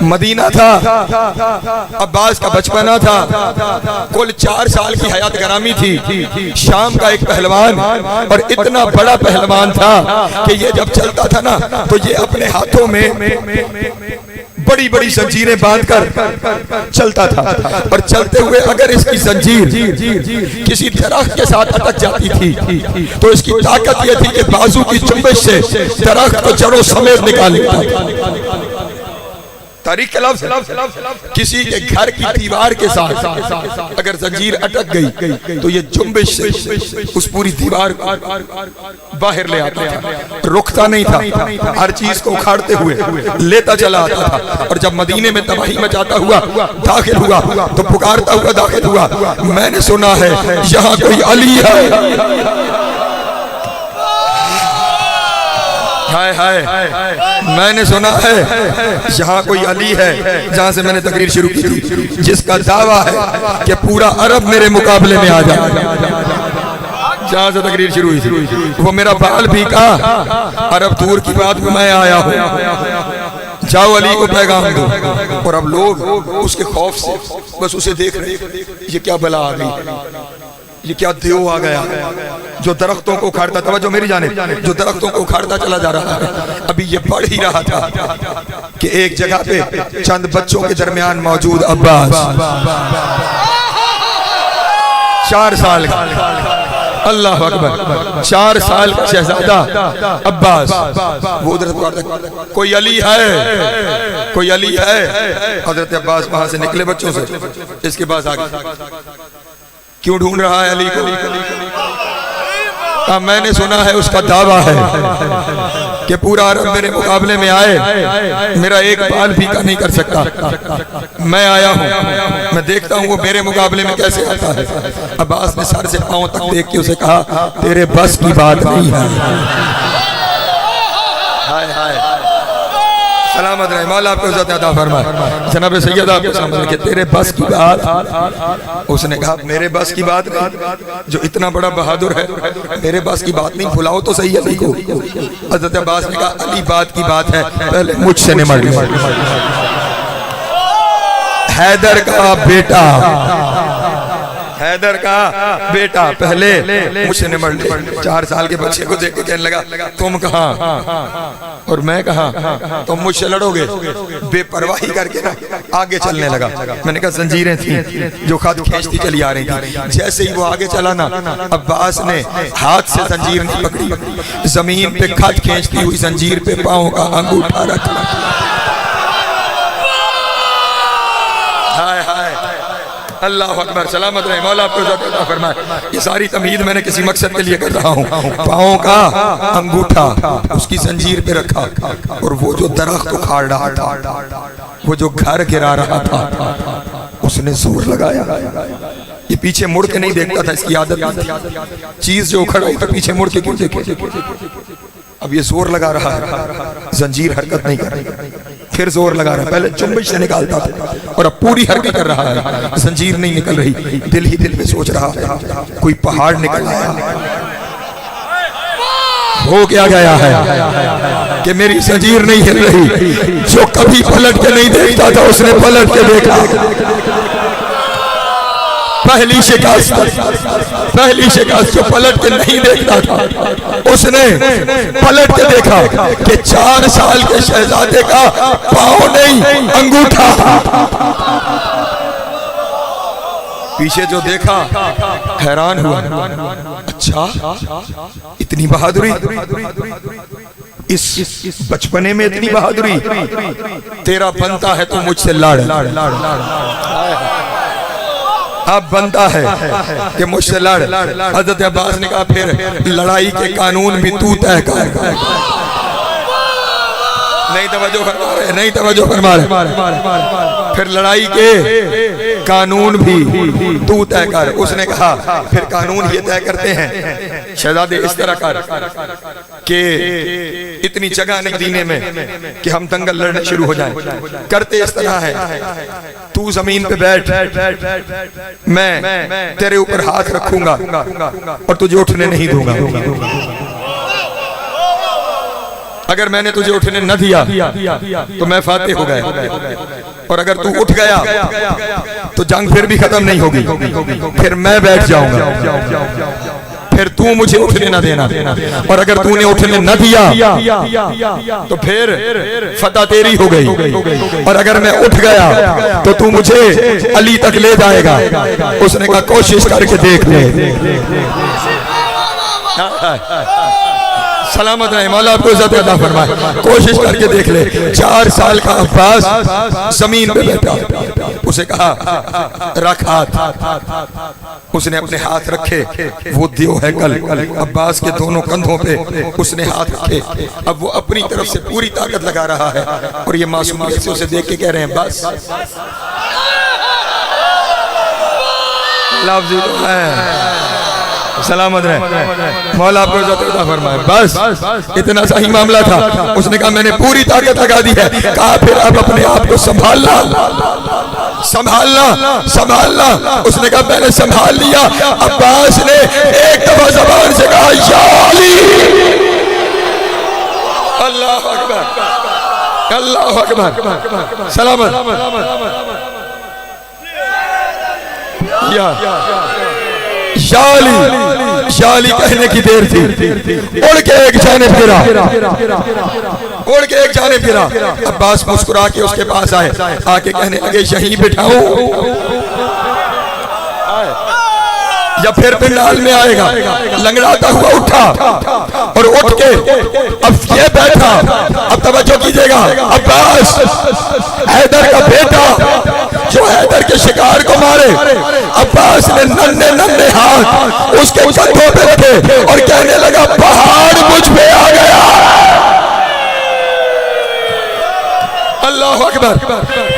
Medina था, अब्बास का बचपना था, कुल 4 साल की हयात गरामी थी। शाम का एक पहलवान, और इतना बड़ा पहलवान था कि ये जब चलता था ना तो ये अपने हाथों में बड़ी बड़ी जंजीरें बांधकर चलता था, और चलते हुए अगर इसकी जंजीर किसी दरख्त के साथ अटक जाती थी तो इसकी ताकत यह थी कि बाजू की चुंबश से दरख्त को जड़ों समेत निकाल लेता था। तारीख के लफ्ज़, किसी के घर की दीवार के साथ अगर जंजीर अटक गई तो ये जुम्बिश से उस पूरी दीवार बाहर ले आता था, रुकता नहीं था, हर चीज को उखाड़ते हुए लेता चला आता था। और जब मदीने में तबाही मचाता हुआ दाखिल हुआ तो पुकारता हुआ दाखिल हुआ, मैंने सुना है यहाँ कोई अली है। हाय हाय, मैंने सुना है यहाँ कोई अली है। जहाँ से मैंने तकरीर शुरू की थी, जिसका दावा है कि पूरा अरब मेरे मुकाबले में आ जाए। जहाँ से तकरीर शुरू हुई थी वो मेरा बाल भी कहा, अरब दूर की बात में मैं आया हूँ, जाओ अली को पैगाम दो। और अब लोग उसके खौफ से बस उसे देख रहे, ये क्या बला आ गई, ये क्या देव आ गया जो दरख्तों को उखाड़ता, तवज्जो मेरी जानिब, जो दरख्तों को उखाड़ता चला जा रहा है। अभी ये पढ़ ही रहा था कि एक जगह पे चंद बच्चों के दरमियान मौजूद अब्बास, 4 साल का, अल्लाह अकबर, 4 साल का शहजादा अब्बास, वो उधर कोई अली है, कोई अली है। हजरत अब्बास वहां से निकले बच्चों से, इसके पास आ गए, क्यों ढूंढ रहा है अली को? मैंने सुना है उसका दावा है कि पूरा अरब मेरे मुकाबले में आए, मेरा एक बाल भी का नहीं कर सकता। मैं आया हूँ, मैं देखता हूँ वो मेरे मुकाबले में कैसे आता है। अब्बास ने सर से पांव तक देख के उसे कहा, तेरे बस की बात नहीं है। हाय हाय, सलामत रहे, मौला आपको इज्जत अता फरमाए। जनाब सैयद आपके सामने कि तेरे बस की बात, उसने कहा मेरे बस की बात नहीं, जो इतना बड़ा बहादुर है मेरे बस की बात नहीं, बुलाओ तो सही अली को। हज़रत अब्बास ने कहा अली बात की बात है, पहले मुझसे निमट लो। हैदर का बेटा, हैदर का बेटा पहले मुझसे निमट ले। 4 साल के बच्चे को देख के कहने लगा, तुम कहाँ और मैं कहाँ, तुम मुझसे लड़ोगे? बेपरवाही करके ना आगे चलने लगा। मैंने कहा जंजीरें थी जो खत खींचती चली आ रही थी। जैसे ही वो आगे चला ना, अब्बास ने हाथ से जंजीर नहीं पकड़ी, जमीन पे खत खींचती हुई जंजीर पे पांव का अंगूठा रखा। हाय हाय, अल्लाह अकबर, सलामत रहे, मौला आपको इज्जत अता फरमाए। ये सारी तमहीद मैंने किसी मकसद के लिए कर रहा हूँ। पाँव का अंगूठा उसकी जंजीर पे रखा, और वो जो दरख्त उखाड़ रहा था, वो जो घर गिरा रहा था, उसने जोर लगाया। ये पीछे मुड़ के नहीं देखता था, इसकी आदत, चीज जो उखड़ रही तो पीछे मुड़ के क्यों देखे। अब ये जोर लगा रहा है, जंजीर हरकत नहीं कर रही, फिर जोर लगा रहा है। पहले चुंबश से निकालता था और अब पूरी हरकत कर रहा है, जंजीर नहीं निकल रही। दिल ही दिल में सोच रहा है कोई पहाड़ निकल आया, हो क्या गया है कि मेरी जंजीर नहीं हिल रही। जो कभी पलट के नहीं देखता था उसने पलट के देखा। पहली शिकस्त जो पलट के नहीं देखता था उसने पलट के देखा कि 4 साल के शहजादे का पाँव नहीं अंगूठा। पीछे जो देखा हैरान हुआ, अच्छा इतनी बहादुरी, इस बचपने में इतनी बहादुरी, तेरा बनता है तो मुझसे लड़। अब बनता है कि मुझसे लड़। हज़रत अब्बास ने कहा फिर लड़ाई के कानून भी तू तय कर। नहीं तवज्जो फरमा रहे, नहीं तवज्जो फरमा रहे। फिर लड़ाई के कानून भी तू तय कर। उसने कहा फिर कानून ये तय करते हैं शहजादे इस तरह कर कि इतनी जगह नहीं दीने में कि हम दंगल लड़ने शुरू हो जाएं। करते इस तरह है, तू जमीन पे बैठ, मैं तेरे ऊपर हाथ रखूंगा और तुझे उठने नहीं दूंगा। अगर मैंने तुझे उठने न दिया तो मैं फातेह हो गया, और अगर तू उठ गया तो जंग फिर भी खत्म नहीं होगी, फिर मैं बैठ जाऊंगा, फिर तू मुझे उठने न देना, और अगर तूने उठने न दिया तो फिर फतह तेरी हो गई, और अगर मैं उठ गया तो तू मुझे अली तक ले जाएगा। उसने कहा कोशिश करके देख ले। सलामत रहे, मौला आपको इज्जत अता फरमाए। कोशिश करके देख ले। 4 साल का अब्बास जमीन पे बैठा, उसे कहा रख हाथ। उसने अपने हाथ रखे, वो दियो है कल अब्बास के दोनों कंधों पे उसने हाथ रखे। अब वो अपनी तरफ से पूरी ताकत लगा रहा है, और ये मासूमियत से उसे देख के कह रहे हैं बस। लफ्ज़ तो है, सलामत रहे, मौला आपको इज्जत अता फरमाए। बस इतना सा ही मामला था। उसने कहा मैंने पूरी ताकत लगा दी है। कहा फिर अब अपने आप को संभालना, संभालना, संभालना। उसने कहा मैंने संभाल लिया। अब्बास ने एक दफा ज़बान से कहा या अली। अल्लाह अकबर, अल्लाह अकबर, सलामत। शाली कहने की देर थी, उड़ के एक जानिब गिरा, उड़ के एक जानिब गिरा। अब्बास मुस्कुरा के उसके पास आए, आके कहने लगे यहीं बिठाऊं या फिर पिंडाल में आएगा। लंगड़ाता हुआ उठा और उठ के अब ये बैठा। अब तवज्जो कीजिएगा, अब्बास हैदर का बेटा जो हैदर के शिकार को मारे, अब्बास ने नन्हे नन्हे हाथ उसके कंधों पे रखे और कहने लगा पहाड़ मुझ पे आ गया। अल्लाह अकबर,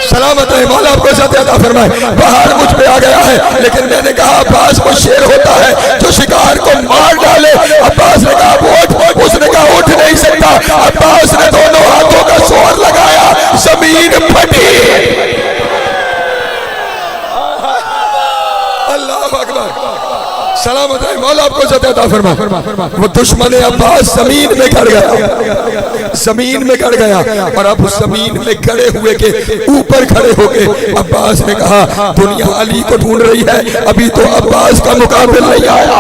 सलामत है, मौला आपको इज्जत अता फरमाए। पहाड़ मुझ पे आ गया है, लेकिन मैंने कहा अब्बास वो शेर होता है जो शिकार को मार डाले। अब्बास ने कहा उठ, उसने कहा उठ नहीं सकता। अब्बास ने दोनों हाथों का जोर लगाया, जमीन फटी। अल्लाह अकबर, सलामत है, मौला आपको इज्जत अता फरमाए। वो दुश्मन अब्बास जमीन में गड़ गया, जमीन में गड़ गया। और अब उस जमीन में गड़े हुए के ऊपर खड़े होके अब्बास ने कहा दुनिया अली को ढूंढ रही है, अभी तो अब्बास का मुकाबिल नहीं आया,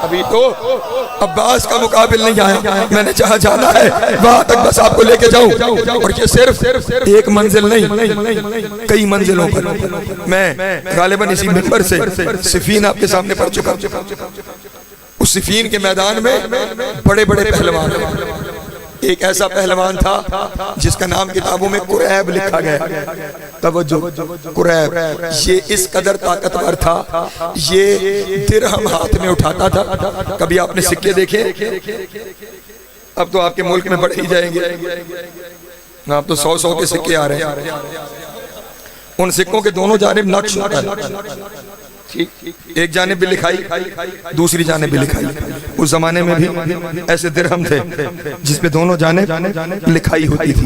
अभी तो अब्बास का मुकाबिल नहीं आया। मैंने जहाँ जाना है वहां तक बस आपको लेके जाऊं, और ये सिर्फ एक मंजिल नहीं, कई मंजिलों पर। मैं गालिबन इसी मिंबर से सिफीन आपके सामने पढ़ चुका। उस सिफीन के मैदान में बड़े बड़े पहलवान, एक ऐसा पहलवान था जिसका नाम किताबों में कुरैब लिखा गया। तवज्जो, कुरैब, ये इस कदर ताकतवर था, ये दिरहम हाथ में उठाता था। कभी आपने सिक्के देखे? अब तो आपके मुल्क में बढ़ ही जाएंगे, अब तो 100-100 के सिक्के आ रहे हैं। उन सिक्कों के दोनों जानिब नक्श होता है, एक जानिब भी लिखाई, दूसरी जानिब भी लिखाई। उस जमाने में भी ऐसे दिरहम थे जिसपे दोनों जानिब लिखाई होती थी।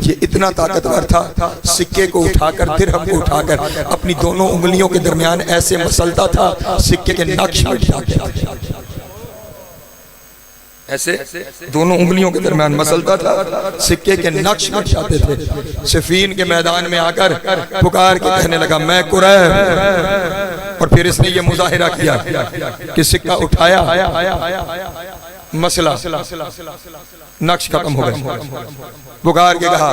ये इतना ताकतवर था, सिक्के को उठाकर, दिरहम को उठाकर अपनी दोनों उंगलियों के दरमियान ऐसे मसलता था, सिक्के के नक्श मिट जाते, ऐसे दोनों उंगलियों के दरमियान मसलता था, सिक्के के नक्श मिट जाते थे। सिफीन के मैदान में आकर पुकार के कहने लगा मैं कुरैब। और फिर इसने ये मुजाहिरा किया कि सिक्का उठाया, मसला, नक्श खत्म हो गया। पुकार के कहा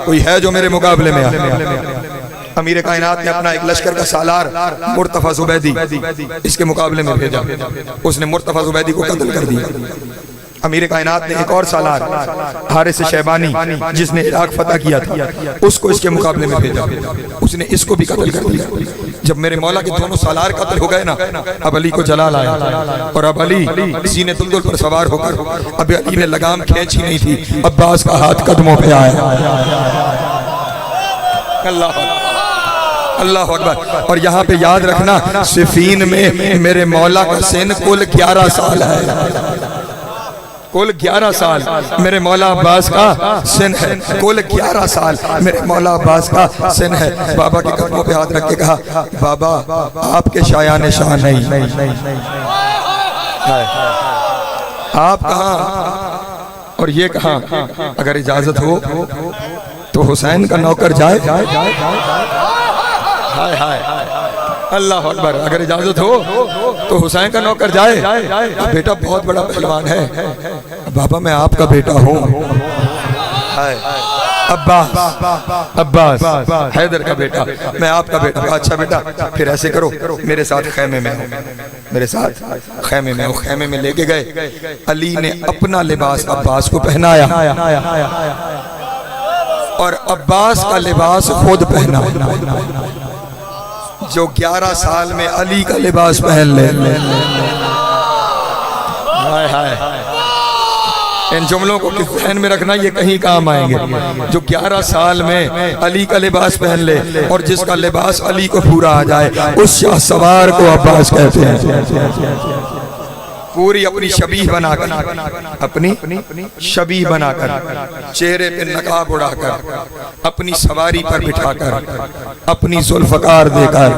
कोई है जो मेरे मुकाबले में आए? अमीर कायनात ने अपना एक लश्कर का सालार मुर्तफा जुबैदी इसके मुकाबले में भेजा। उसने मुर्तफा जुबैदी को कत्ल कर दिया। अमीर कायनात ने एक और सालार हारिस शैबानी जिसने इराक फतह किया था, उसको इसके मुकाबले में भेजा। उसने इसको भी कत्ल कर दिया। जब मेरे मौला के दोनों सालार कत्ल हो गए ना, अब अली को जलाल आया, और अब अली सीने दुल्दुल पर सवार होकर, अब अली ने लगाम खींची नहीं थी, अब्बास का हाथ कदमों पे आया। अल्लाह अल्लाह अकबर। और यहाँ पे याद रखना, सिफीन में मेरे मौला का सिन कुल 11 साल है, कुल 11 साल मेरे मौला अब्बास का सिन है, कुल 11 साल मेरे मौला अब्बास का सिन है। बाबा के कदमों पे हाथ रख के कहा बाबा आपके शायान शान नहीं, आप कहाँ और ये कहा अगर इजाजत हो तो हुसैन का नौकर जाए। हाय हाय अल्लाह अकबर, अगर इजाजत हो तो हुसैन का नौकर जाए। बेटा बहुत बड़ा पहलवान है। बाबा मैं आपका बेटा हूँ। अब्बास, अब्बास हैदर का बेटा, मैं आपका बेटा। अच्छा बेटा फिर ऐसे करो, मेरे साथ खैमे में हो, मेरे साथ खैमे में हो। खैमे में लेके गए। अली ने अपना लिबास अब्बास को पहनाया और अब्बास का लिबास खुद पहना। जो 11 साल में अली का लिबास पहन ले। हाय हाय, इन जुमलों को ध्यान में रखना, ये कहीं काम आएंगे। जो 11 साल में अली का लिबास पहन ले और जिसका लिबास अली को पूरा आ जाए, उस शाह सवार को अब्बास कहते हैं। पूरी अपनी शबीह बनाकर, अपनी शबीह बनाकर, चेहरे पे नकाब उड़ाकर, अपनी सवारी पर बिठाकर, अपनी जुल्फकार देकर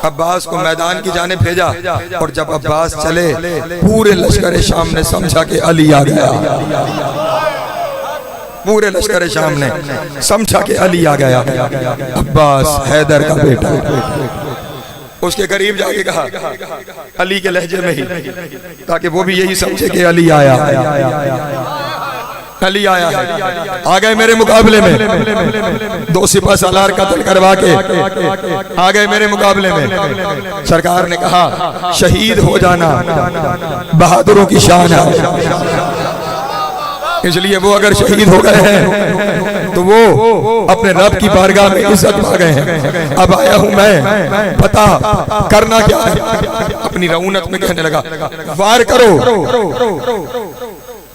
अब्बास को मैदान की जाने भेजा। और जब अब्बास चले, पूरे लश्कर शाम ने समझा कि अली आ गया। पूरे लश्कर शाम ने समझा कि अली आ गया। अब्बास हैदर का बेटा उसके करीब जाके कहा अली के लहजे में ही, ताकि वो भी यही समझे कि अली आया, अली आया है। आ गए मेरे मुकाबले में, 2 सिपह सालार कत्ल करवा के आ गए मेरे मुकाबले में। सरकार ने कहा शहीद हो जाना बहादुरों की शान है, इसलिए वो अगर शहीद हो गए हैं तो वो अपने रब की बारगाह में इज्जत पा गए हैं। अब आया हूं मैं, पता करना क्या है। अपनी रऊनत में कहने लगा वार करो,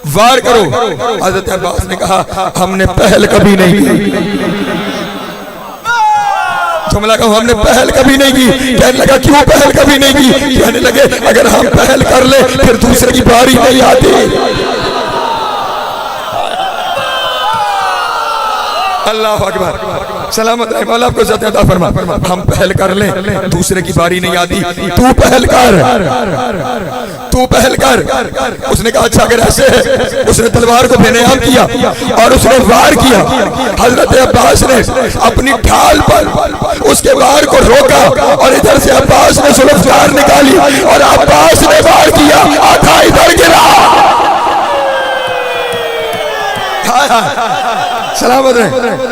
वार करो। हज़रत अब्बास ने कहा हमने पहल कभी नहीं की। जुमला कहूं हमने पहल कभी नहीं की। कहने लगा क्यों पहल कभी नहीं की? कहने लगे अगर हम पहल कर ले फिर दूसरे की बारी नहीं आती। अल्लाह अकबर, सलामत रहे मौला आपको इज्जत अता फरमा। हम पहल कर लें दूसरे की बारी नहीं आती। तू पहल कर, तू पहल कर। उसने कहा अच्छा अगर ऐसे है। उसने तलवार को बेनयाम किया और उसने वार किया। हजरत अब्बास ने अपनी ढाल पर उसके वार को रोका और इधर से अब्बास ने जुल्फकार निकाली और अब्बास ने वार किया, आधा इधर गिरा। सलामत रहे।